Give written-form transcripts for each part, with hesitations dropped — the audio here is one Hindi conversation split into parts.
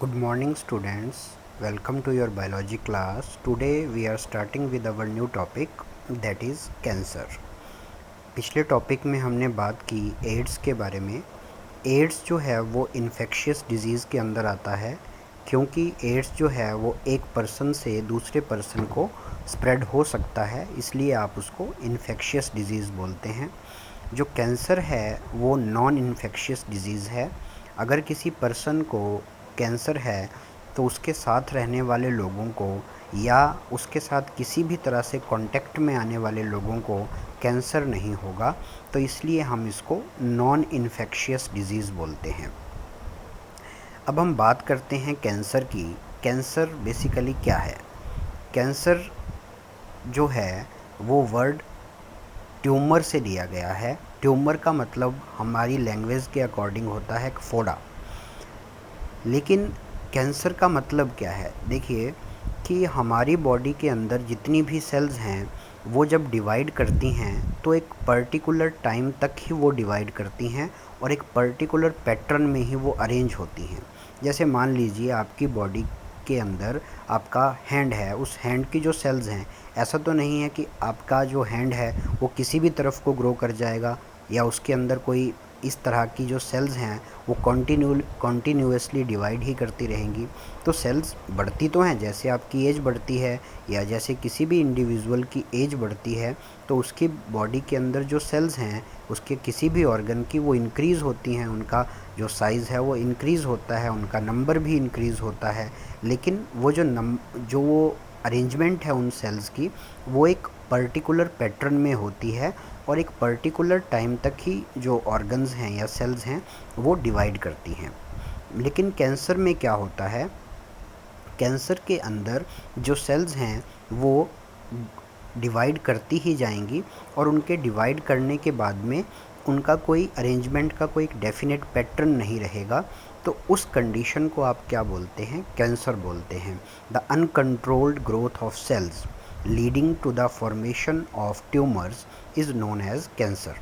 Good morning students, welcome to your biology class. Today we are starting with our new topic that is cancer. पिछले टॉपिक में हमने बात की एड्स के बारे में। एड्स जो है वो इन्फेक्शियस डिजीज़ के अंदर आता है क्योंकि एड्स जो है वो एक पर्सन से दूसरे पर्सन को स्प्रेड हो सकता है, इसलिए आप उसको इन्फेक्शियस डिजीज़ बोलते हैं। जो कैंसर है वो नॉन इन्फेक्शियस डिजीज़ है। अगर किसी पर्सन को कैंसर है तो उसके साथ रहने वाले लोगों को या उसके साथ किसी भी तरह से कांटेक्ट में आने वाले लोगों को कैंसर नहीं होगा, तो इसलिए हम इसको नॉन इन्फेक्शियस डिजीज़ बोलते हैं। अब हम बात करते हैं कैंसर की। कैंसर बेसिकली क्या है? कैंसर जो है वो वर्ड ट्यूमर से लिया गया है। ट्यूमर का मतलब हमारी लैंग्वेज के अकॉर्डिंग होता है फोड़ा, लेकिन कैंसर का मतलब क्या है? देखिए कि हमारी बॉडी के अंदर जितनी भी सेल्स हैं वो जब डिवाइड करती हैं तो एक पर्टिकुलर टाइम तक ही वो डिवाइड करती हैं और एक पर्टिकुलर पैटर्न में ही वो अरेंज होती हैं। जैसे मान लीजिए आपकी बॉडी के अंदर आपका हैंड है, उस हैंड की जो सेल्स हैं, ऐसा तो नहीं है कि आपका जो हैंड है वो किसी भी तरफ को ग्रो कर जाएगा या उसके अंदर कोई इस तरह की जो सेल्स हैं वो कॉन्टीन्यूअसली डिवाइड ही करती रहेंगी। तो सेल्स बढ़ती तो हैं, जैसे आपकी एज बढ़ती है या जैसे किसी भी इंडिविजुअल की एज बढ़ती है तो उसकी बॉडी के अंदर जो सेल्स हैं उसके किसी भी ऑर्गन की वो इंक्रीज़ होती हैं, उनका जो साइज़ है वो इंक्रीज़ होता है, उनका नंबर भी इंक्रीज़ होता है। लेकिन वो जो वो अरेंजमेंट है उन सेल्स की वो एक पर्टिकुलर पैटर्न में होती है और एक पर्टिकुलर टाइम तक ही जो ऑर्गन्स हैं या सेल्स हैं वो डिवाइड करती हैं। लेकिन कैंसर में क्या होता है? कैंसर के अंदर जो सेल्स हैं वो डिवाइड करती ही जाएंगी और उनके डिवाइड करने के बाद में उनका कोई अरेंजमेंट का कोई एक डेफिनेट पैटर्न नहीं रहेगा। तो उस कंडीशन को आप क्या बोलते हैं? कैंसर बोलते हैं। The uncontrolled growth of cells leading to the formation of tumours is known as cancer.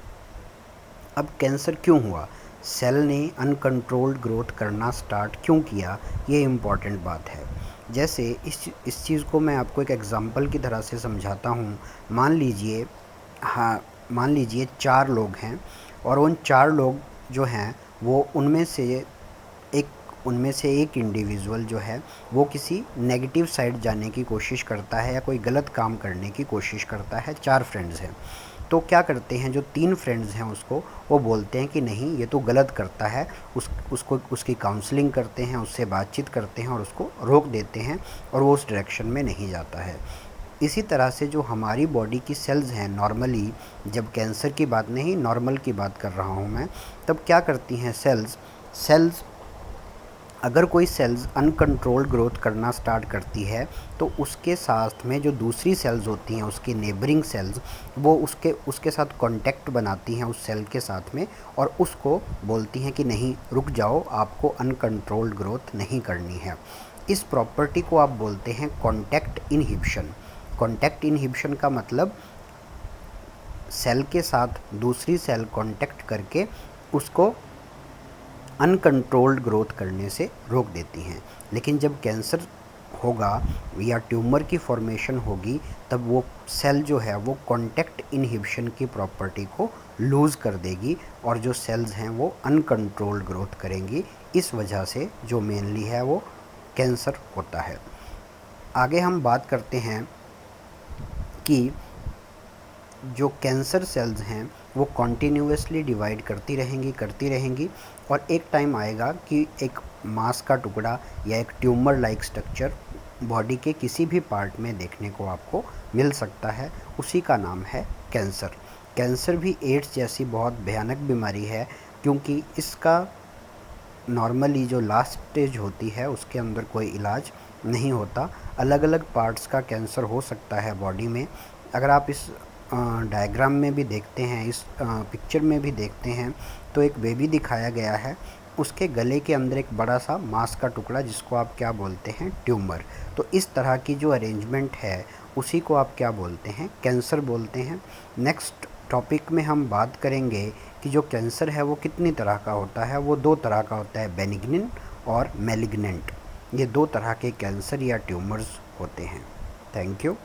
अब कैंसर क्यों हुआ? सेल ने अनकंट्रोल्ड ग्रोथ करना स्टार्ट क्यों किया? ये इम्पॉर्टेंट बात है। जैसे इस चीज़ को मैं आपको एक एग्ज़ाम्पल की तरह से समझाता हूँ। मान लीजिए 4 लोग हैं और उन 4 लोग जो हैं वो उनमें से एक इंडिविजुअल जो है वो किसी नेगेटिव साइड जाने की कोशिश करता है या कोई गलत काम करने की कोशिश करता है। 4 फ्रेंड्स हैं, तो क्या करते हैं जो 3 फ्रेंड्स हैं उसको वो बोलते हैं कि नहीं ये तो गलत करता है, उसको उसकी काउंसलिंग करते हैं, उससे बातचीत करते हैं और उसको रोक देते हैं और वो उस डायरेक्शन में नहीं जाता है। इसी तरह से जो हमारी बॉडी की सेल्स हैं नॉर्मली, जब कैंसर की बात नहीं नॉर्मल की बात कर रहा हूँ मैं, तब क्या करती हैं सेल्स अगर कोई सेल्स अनकंट्रोल्ड ग्रोथ करना स्टार्ट करती है तो उसके साथ में जो दूसरी सेल्स होती हैं उसकी नेबरिंग सेल्स वो उसके साथ कांटेक्ट बनाती हैं उस सेल के साथ में और उसको बोलती हैं कि नहीं रुक जाओ, आपको अनकंट्रोल्ड ग्रोथ नहीं करनी है। इस प्रॉपर्टी को आप बोलते हैं कांटेक्ट इनहिबिशन। कांटेक्ट इनहिबिशन का मतलब सेल के साथ दूसरी सेल कांटेक्ट करके उसको अनकंट्रोल्ड ग्रोथ करने से रोक देती हैं। लेकिन जब कैंसर होगा या ट्यूमर की फॉर्मेशन होगी तब वो सेल जो है वो कांटेक्ट इनहिबिशन की प्रॉपर्टी को लूज़ कर देगी और जो सेल्स हैं वो अनकंट्रोल्ड ग्रोथ करेंगी। इस वजह से जो मेनली है वो कैंसर होता है। आगे हम बात करते हैं कि जो कैंसर सेल्स हैं वो कॉन्टीन्यूअसली डिवाइड करती रहेंगी और एक टाइम आएगा कि एक मांस का टुकड़ा या एक ट्यूमर लाइक स्ट्रक्चर बॉडी के किसी भी पार्ट में देखने को आपको मिल सकता है, उसी का नाम है कैंसर। कैंसर भी एड्स जैसी बहुत भयानक बीमारी है क्योंकि इसका नॉर्मली जो लास्ट स्टेज होती है उसके अंदर कोई इलाज नहीं होता। अलग अलग पार्ट्स का कैंसर हो सकता है बॉडी में। अगर आप इस डायग्राम में भी देखते हैं, इस पिक्चर में भी देखते हैं तो एक बेबी दिखाया गया है, उसके गले के अंदर एक बड़ा सा मांस का टुकड़ा जिसको आप क्या बोलते हैं? ट्यूमर। तो इस तरह की जो अरेंजमेंट है उसी को आप क्या बोलते हैं? कैंसर बोलते हैं। नेक्स्ट टॉपिक में हम बात करेंगे कि जो कैंसर है वो कितनी तरह का होता है। वो 2 तरह का होता है, बेनिग्निन और मैलिग्नेंट। ये दो तरह के कैंसर या ट्यूमर्स होते हैं। Thank you.